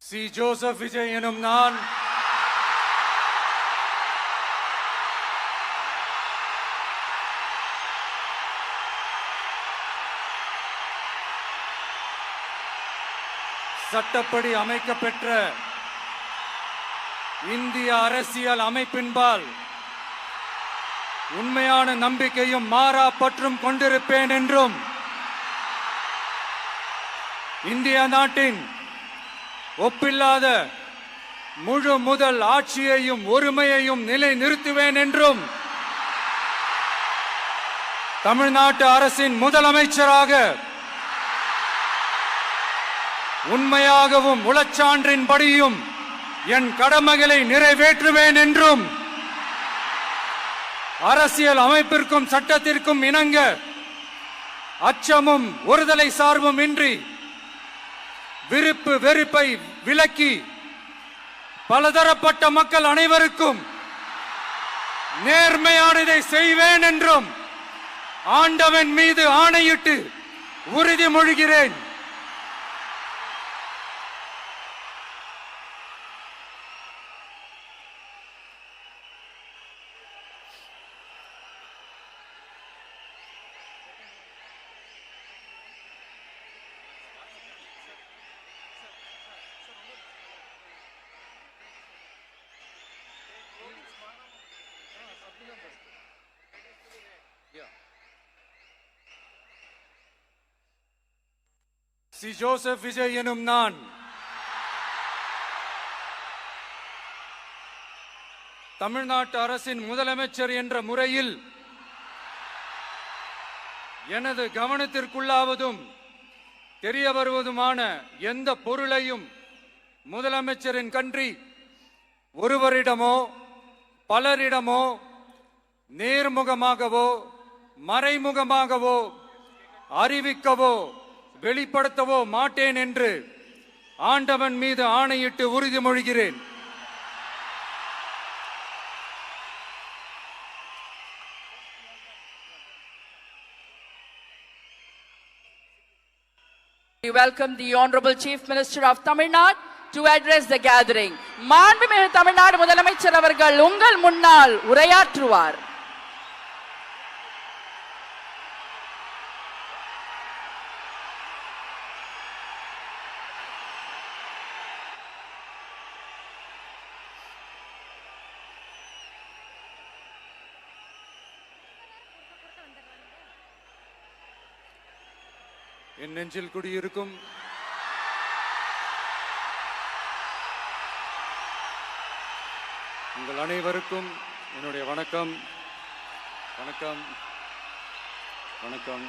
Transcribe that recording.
C. Joseph Vijay எனும் நான் சட்டப்படி அமைக்கப்பெற்ற இந்திய அரசியல் அமைப்பின்பால் உண்மையான நம்பிக்கையும் மாறா பற்றும் கொண்டிருப்பேன் என்றும் இந்திய நாட்டின் ஒப்பில்லாத முழு முதல் ஆட்சியையும் ஒருமையையும் நிலை நிறுத்துவேன் என்றும் தமிழ்நாட்டு அரசின் முதலமைச்சராக உண்மையாகவும் உளச்சான்றின்படியும் என் கடமைகளை நிறைவேற்றுவேன் என்றும் அரசியல் அமைப்பிற்கும் சட்டத்திற்கும் இணங்க அச்சமும் ஒருதலை சார்பும் இன்றி விருப்பு வெறுப்பை விலக்கி பலதரப்பட்ட மக்கள் அனைவருக்கும் நேர்மையானதை செய்வேன் என்றும் ஆண்டவன் மீது ஆணையிட்டு உறுதிமொழிகிறேன். சி. ஜோசப் விஜய் எனும் நான் தமிழ்நாட்டு அரசின் முதலமைச்சர் என்ற முறையில் எனது கவனத்திற்குள்ளாவதும் தெரிய வருவதுமான எந்த பொருளையும் முதலமைச்சரின் கன்றி ஒருவரிடமோ பலரிடமோ நேர்முகமாகவோ மறைமுகமாகவோ அறிவிக்கவோ வெளிப்படுத்தவோ மாட்டேன் என்று ஆண்டவன் மீது ஆணையிட்டு உறுதிமொழிகிறேன். We welcome the Honorable Chief Minister of Tamil Nadu to address the gathering. மாண்புமிகு தமிழ்நாடு முதலமைச்சர் அவர்கள் உங்கள் முன்னால் உரையாற்றுவார். என் நெஞ்சில் குடியிருக்கும் உங்கள் அனைவருக்கும் என்னுடைய வணக்கம் வணக்கம் வணக்கம்.